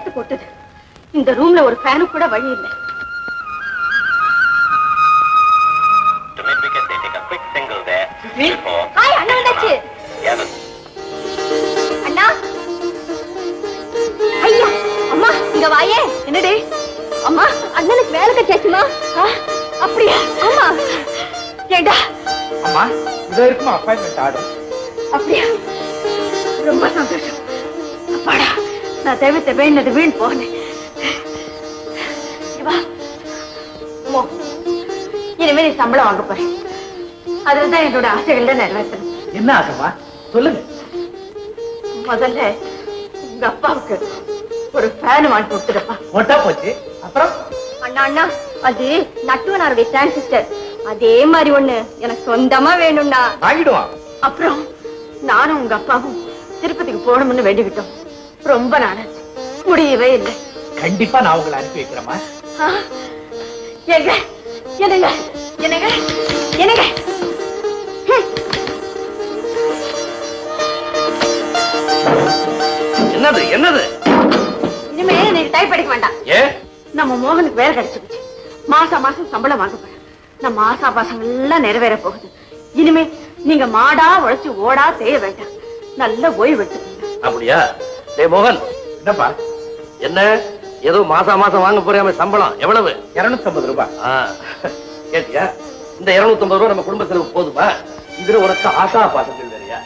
வேர்த்து கொட்டுது. இந்த ரூம்ல ஒரு ஃபேனு கூட வழி இல்லை. அண்ணா வந்தாச்சு. அண்ணா ஐயா அம்மா இங்க வாயே. என்னடி அம்மா அண்ணனுக்கு வேலை கிடைச்சாச்சுமா? அப்படியா? ஆமா. ஏண்டா அம்மா இதோ இருக்குமா அப்பாயின்மெண்ட் ஆர்டர். அப்படியா? ரொம்ப சந்தோஷம். அப்பாடா நான் தேவையின்னது வீண் போனேன். இனிமே நீ சம்பளம் வாங்க போறேன். அதுதான் என்னோட ஆசைகள்ல நிறைவேற்றணும். என்ன ஆசைமா சொல்லுங்க. முதல்ல உங்க அப்பாவுக்கு ஒரு ஃபேன் வாங்கி கொடுத்துருப்பா. மொட்டா போச்சு. அப்புறம் அண்ணா அண்ணா அது நட்டுவனாருடைய டிரான்சிஸ்டர் அதே மாதிரி ஒண்ணு எனக்கு சொந்தமா வேணும்னா வாங்கிடுவான். அப்புறம் நானும் உங்க அப்பாவும் திருப்பதிக்கு போகணும்னு வேண்டிக்கிட்டோம். ரொம்ப நாளாச்சு, முடியவே இல்லை. கண்டிப்பா நான் உங்களை அனுப்பி வைக்கிறேமா. என்னங்க என்னங்க என்னங்க என்னங்க என்னது என்னது? இனிமே நீங்க டைப் படிக்க வேண்டாம். நம்ம மோகனுக்கு வேலை கிடைச்சிருச்சு. மாசம் சம்பளம் வாங்க போறேன். நம்ம ஆசாபாசங்கள் எல்லாம் நிறைவேற போகுது. இனிமே நீங்க மாடா உழைச்சு ஓடா செய்ய வேண்டாம். நல்ல ஓய்வு எடுத்துக்கோங்க. அப்படியா? டேய் மோகன், என்னப்பா? என்ன ஏதோ மாசம் வாங்க போறியாம சம்பளம் எவ்வளவு? 250 ரூபாய். கேட்டியா? இந்த 250 ரூபாய் நம்ம குடும்ப செலவு போதுமா? இதுல உனக்கு ஆசா பாசங்கள் வேறையா?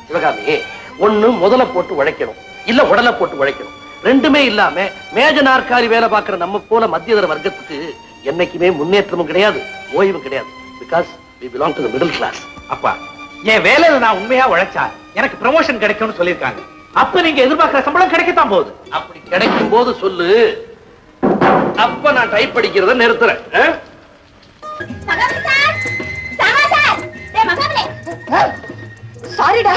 சிவகாமி, ஒண்ணு முதல்ல போட்டு உழைக்கணும், இல்ல உடலை போட்டு உழைக்கணும். ரெண்டுமே இல்லாம மேஜ நாற்காலி வேலை பார்க்கிற நம்ம போல மத்தியதர வர்க்கத்துக்கு என்னைக்குமே முன்னேற்றமும் கிடையாது, ஓய்வும் கிடையாது. Because we belong to the middle class. அப்பா, என் வேலையில நான் உண்மையா உழைச்சா எனக்கு ப்ரமோஷன் கிடைக்கும்னு சொல்லியிருக்காங்க. அப்ப நீங்க எதிர்பார்க்கிற சம்பளம் கிடைக்கத்தான் போகுது. அப்படி கிடைக்கும் போது சொல்லு, அப்ப நான் டைப் படிக்கிறத நிறுத்துறேன். சாரிடா.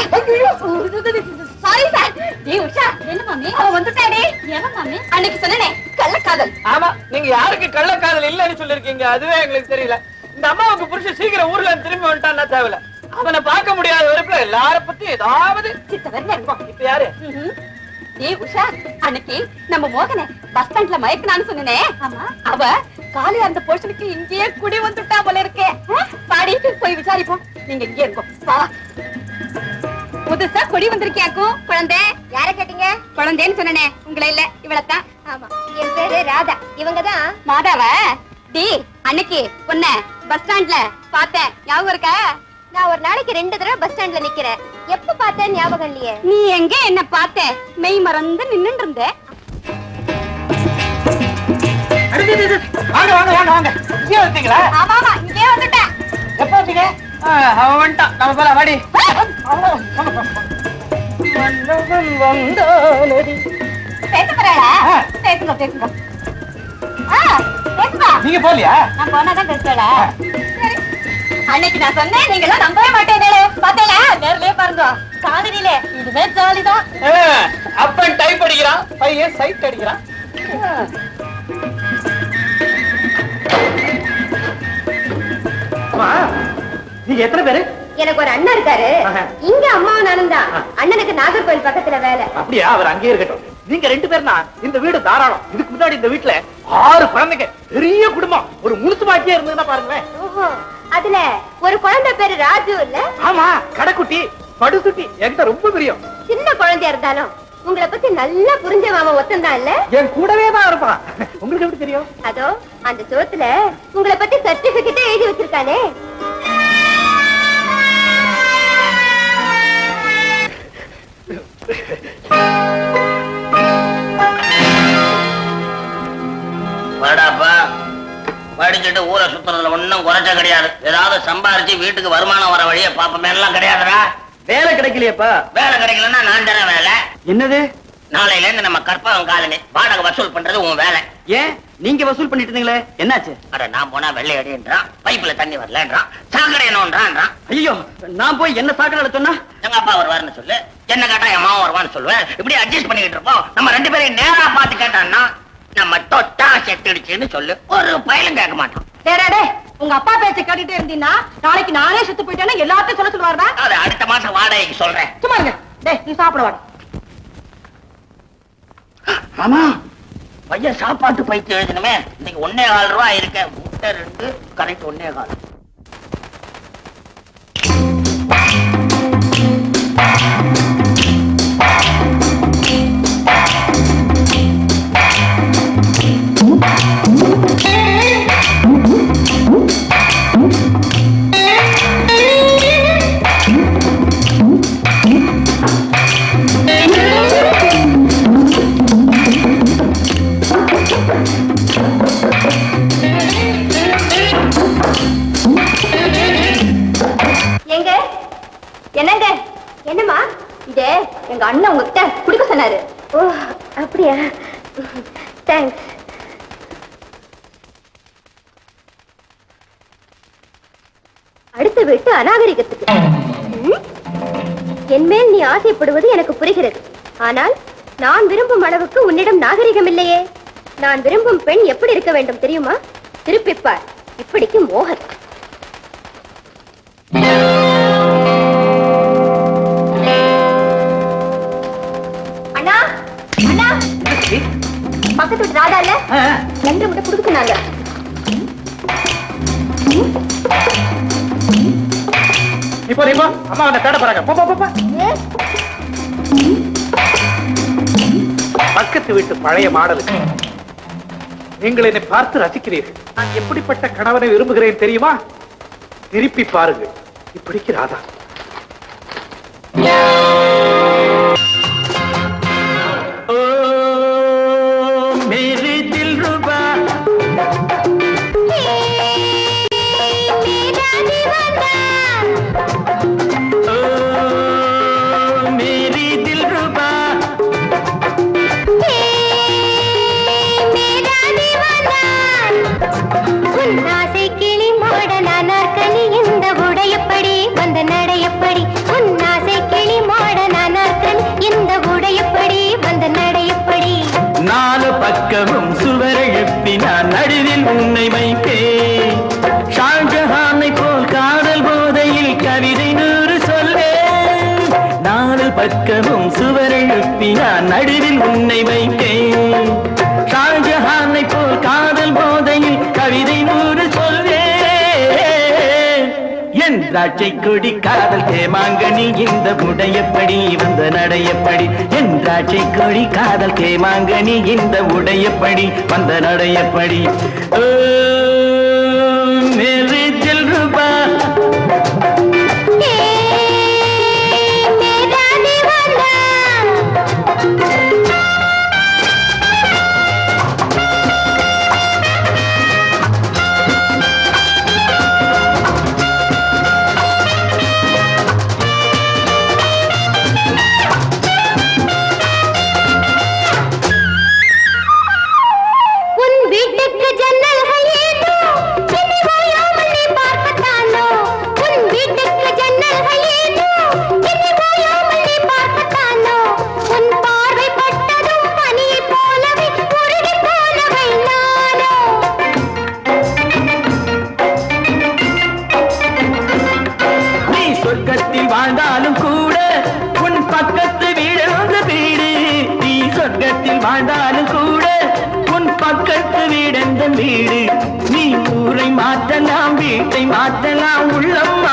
Sorry sir. டேய் உஷா, என்ன மாமி? அவ வந்துட்டாடே. எவன் மாமி? அன்னைக்கு சொன்னனே கள்ளக்காதல். ஆமா, நீங்க யாருக்கு கள்ளக்காதல் இல்லன்னு சொல்லிருக்கீங்க, அதுவே எங்களுக்கு தெரியல. இந்த அம்மாவுக்கு புருஷன் சீக்கிரம் ஊர்ல திரும்பி வந்துட்டான்னா தேவையில்ல. அவனை பார்க்க முடியாத வரைக்கும் எல்லார பத்தி ஏதாவது சித்தவர்ல இருக்கும். இப்ப யாரு? டேய் உஷா, அன்னைக்கு நம்ம மோகனை பஸ் ஸ்டாண்ட்ல மயக்கனான்னு சொன்னனே. ஆமா. அவ காலையில அந்த போர்ஷனுக்கு இங்கேயே குடி வந்துட்டா போல இருக்கே. பாடி போய் விசாரிப்போம். நீங்க இங்கே இருக்கோம். வா. புதுசா கொடி வந்திருக்கியாக்கும். குழந்தை யார கேட்டீங்க? குழந்தைன்னு சொன்னனே, உங்களை இல்ல இவளத்தான். ஆமா, என் பேரு ராதா. இவங்கதான் மாதாவ. டி அன்னைக்கு பொண்ண பஸ் ஸ்டாண்ட்ல பார்த்தேன், ஞாபகம் இருக்கா? நான் ஒரு நாளைக்கு 2 தடவை பஸ் ஸ்டாண்ட்ல நிக்கிறேன். எப்ப பார்த்தேன் ஞாபகம் இல்லையே. நீ எங்க என்ன பார்த்த? மெய் மறந்து நின்னுட்டு இருந்த. வாங்க வாங்க வாங்க வாங்க. இங்கே வந்தீங்களா? ஆமா ஆமா, இங்கே வந்துட்டேன். எப்ப வந்தீங்க? அவன் வந்துட்டான். நம்ம போல வாடி. பேச போறாளா? பேசுங்க பேசுங்க. பேசுங்க. நீங்க போலியா? நான் போனாதான் பேசுறா. சரி. அன்னைக்கு நான் சொன்னேன், நீங்க நம்பவே மாட்டேனே. பாத்தீங்களா? நேர்லயே பாருங்க. காதலிலே இதுவே ஜாலிதான். அப்பன் டைப் அடிக்கிறான், பையன் சைட் அடிக்கிறான். நீங்க எத்தனை பேரு? எனக்கு ஒரு அண்ணன் இருக்காரு. இங்க அம்மாவும் நானும் தான். அண்ணனுக்கு நாகர்கோவில் பக்கத்துல வேலை. அப்படியா? அவர் அங்கேயே இருக்கட்டும். நீங்க 2 பேர்னா இந்த வீடு தாராளம். இதுக்கு முன்னாடி இந்த வீட்டுல 6 குழந்தைங்க, பெரிய குடும்பம். ஒரு முழுசு பாக்கியா இருந்ததுன்னா பாருங்களேன். அதுல ஒரு குழந்தை பேரு ராஜு இல்ல? ஆமா, கடைக்குட்டி படுசுட்டி. என்கிட்ட ரொம்ப பிரியம். சின்ன குழந்தையா இருந்தாலும் உங்களை பத்தி நல்லா புரிஞ்ச மாமா ஒத்தந்தான் இல்ல? என் கூடவே தான் இருப்பான். உங்களுக்கு எப்படி தெரியும்? அதோ அந்த சோத்துல உங்களை பத்தி சர்டிபிகேட்டே எழுதி வச்சிருக்கானே. படிச்சுட்டு ஊரை சுத்துறதுல ஒன்னும் குறைச்ச கிடையாது. ஏதாவது சம்பாரிச்சு வீட்டுக்கு வருமானம் வர வழிய பாப்பமே எல்லாம் கிடையாதுடா. வேலை கிடைக்கலையப்பா? வேலை கிடைக்கலன்னா நான் தானே வேலை. என்னது? நாளையில இருந்து நம்ம கற்பகம் காலனி வாடகை வசூல் பண்றது உன் வேலை. ஏன் நீங்க வசூல் பண்ணிட்டு இருந்தீங்களே, என்னாச்சு? அட நான் போனா வெள்ளை அடின்றான், பைப்புல தண்ணி வரலன்றான், சாக்கடை என்னன்றான். ஐயோ, நான் போய் என்ன சாக்கடை சொன்னா எங்க அப்பா வருவாருன்னு சொல்லு, என்ன கேட்டா என் மாவன் வருவான்னு சொல்லுவேன். இப்படி அட்ஜஸ்ட் பண்ணிக்கிட்டு இருப்போம். நம்ம 2 பேரையும் நேரா பார்த்து கேட்டான்னா நம்ம தொட்டா செத்துடுச்சுன்னு சொல்லு, ஒரு பயலும் கேட்க மாட்டோம். டேடே, உங்க அப்பா பேச்ச கேட்டுட்டே இருந்தீன்னா நாளைக்கு நானே செத்து போயிட்டேன்னா எல்லாத்தையும் சொல்ல சொல்லுவாருடா. அது அடுத்த மாசம் வாடகைக்கு சொல்றேன். சும்மா இருங்க. டேய், நீ சாப்பிட வாடா. மாமா, பையன் சாப்பாட்டு பைத்து எழுதணுமே. இன்னைக்கு 1.25 ரூபாய் இருக்க. முட்டை 2 கரெக்ட் 1.25. என்னங்க? என்னம்மா இது? எங்க அண்ணன் உங்ககிட்ட குடிக்க சொன்னாரு. ஓ அப்படியா? தேங்க்ஸ். அடுத்த வீட்டு அநாகரிகத்துக்கு என்மேல் நீ ஆசைப்படுவது எனக்கு புரிகிறது. ஆனால் நான் விரும்பும் அளவுக்கு உன்னிடம் நாகரிகம் இல்லையே. நான் விரும்பும் பெண் எப்படி இருக்க வேண்டும் தெரியுமா? திருப்பிப்பார். இப்படிக்கு மோகன். அண்ணா அண்ணா, பக்கத்து வீட்டு ராதா இல்ல, 2 முட்டை குடுக்குனாங்க. இப்போ அம்மா அவனை தேட போறாங்க. பக்கத்து வீட்டு பழைய மாடலுக்கு நீங்கள் என்னை பார்த்து ரசிக்கிறீர்கள். நான் எப்படிப்பட்ட கணவனை விரும்புகிறேன் தெரியுமா? திருப்பி பாருங்கள். இப்படிக்கு ராதா. பக்கமும் சுவரெழுப்பி நான் நடுவில் உன்னை வைப்பேன். ஷாஜஹானை போல் காதல் போதையில் கவிதை 100 சொல்வேன். 4 பக்கமும் சுவரெழுப்பி நான் நடுவில் உன்னை வைப்பேன். ஷாஜஹானை போல் காதல் போதையில் கவிதை 100 சொல்வேன். என் திராட்சை கொடி காதல் தேமாங்கனி இந்த உடையப்படி வந்த நடையப்படி. என் திராட்சை கொடி காதல் தேமாங்கனி இந்த உடையப்படி வந்த நடையப்படி. மேரே தில் ரூபா வாழ்ந்தாலும் கூட உன் பக்கத்து வீடு வீடு. நீ சொர்க்கத்தில் வாழ்ந்தாலும் கூட உன் பக்கத்து வீடு வீடு. நீ ஊரை மாற்றலாம், வீட்டை மாற்றலாம், உள்ளம்